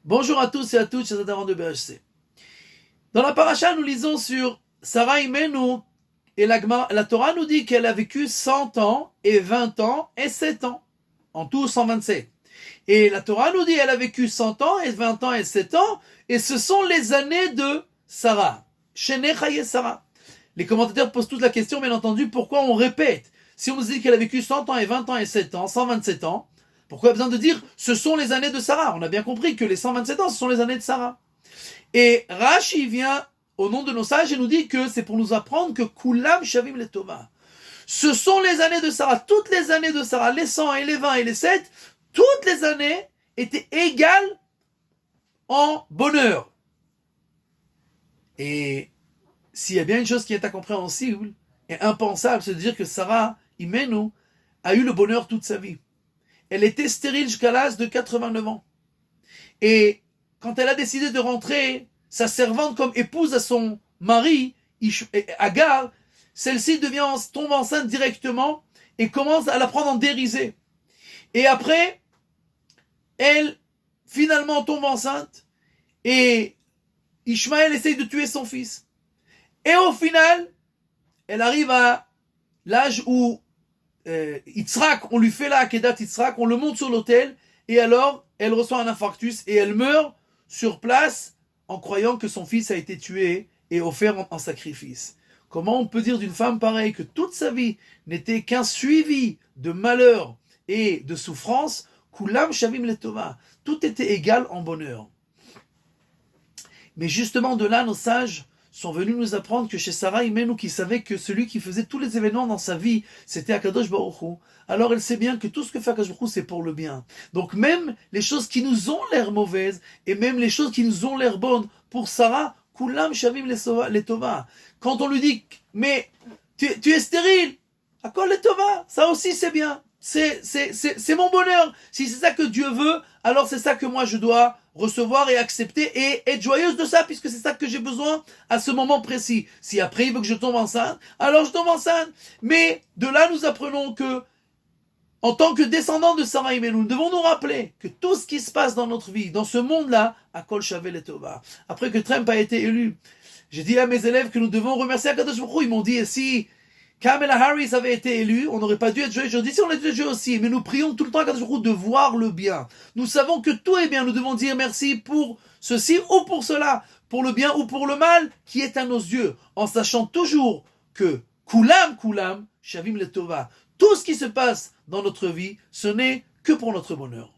Bonjour à tous et à toutes, chers adhérents de BHC. Dans la paracha, nous lisons sur Sarah Imenu, et la Torah nous dit qu'elle a vécu 100 ans, et 20 ans, et 7 ans. En tout, 127. Et la Torah nous dit qu'elle a vécu 100 ans, et 20 ans, et 7 ans, et ce sont les années de Sarah. Shene Chaye Sarah. Les commentateurs posent toute la question, bien entendu, pourquoi on répète? Si on nous dit qu'elle a vécu 100 ans, et 20 ans, et 7 ans, 127 ans, pourquoi besoin de dire ce sont les années de Sarah? On a bien compris que les 127 ans, ce sont les années de Sarah. Et Rashi vient au nom de nos sages et nous dit que c'est pour nous apprendre que Kulam Shavim le Tova. Ce sont les années de Sarah. Toutes les années de Sarah, les 100 et les 20 et les 7, toutes les années étaient égales en bonheur. Et s'il y a bien une chose qui est incompréhensible et impensable, c'est de dire que Sarah Imenu a eu le bonheur toute sa vie. Elle était stérile jusqu'à l'âge de 89 ans. Et quand elle a décidé de rentrer sa servante comme épouse à son mari, Agar, celle-ci tombe enceinte directement et commence à la prendre en dérision. Et après, elle finalement tombe enceinte et Ishmaël essaye de tuer son fils. Et au final, elle arrive à l'âge où Yitzhak, on lui fait la Akedat Yitzhak, on le monte sur l'autel, et alors elle reçoit un infarctus et elle meurt sur place en croyant que son fils a été tué et offert en sacrifice. Comment on peut dire d'une femme pareille que toute sa vie n'était qu'un suivi de malheur et de souffrance? Kulam Shavim le Tova. Tout était égal en bonheur. Mais justement de là, nos sages sont venus nous apprendre que chez Sarah Imenu, qui savait que celui qui faisait tous les événements dans sa vie, c'était Akadosh Baruch Hu, alors elle sait bien que tout ce que fait Akadosh Baruch Hu, c'est pour le bien. Donc même les choses qui nous ont l'air mauvaises, et même les choses qui nous ont l'air bonnes, pour Sarah, Kulam Shavim le Tova. Quand on lui dit, mais tu es stérile, Akol le Tova, ça aussi c'est bien. C'est mon bonheur. Si c'est ça que Dieu veut, alors c'est ça que moi je dois recevoir et accepter et être joyeuse de ça, puisque c'est ça que j'ai besoin à ce moment précis. Si après il veut que je tombe enceinte, alors je tombe enceinte. Mais de là nous apprenons que, en tant que descendants de Sarah Imenu, nous devons nous rappeler que tout ce qui se passe dans notre vie, dans ce monde-là, Akol Shavel et Tova. Après que Trump a été élu, j'ai dit à mes élèves que nous devons remercier Akadosh Baruch Hu. Ils m'ont dit, et si Kamala Harris avait été élue, on n'aurait pas dû être joyeux. Je dis si on était joyeux aussi, mais nous prions tout le temps à Akadosh Baruch Hu de voir le bien. Nous savons que tout est bien, nous devons dire merci pour ceci ou pour cela, pour le bien ou pour le mal, qui est à nos yeux, en sachant toujours que Kulam, Shavim le Tova. Tout ce qui se passe dans notre vie, ce n'est que pour notre bonheur.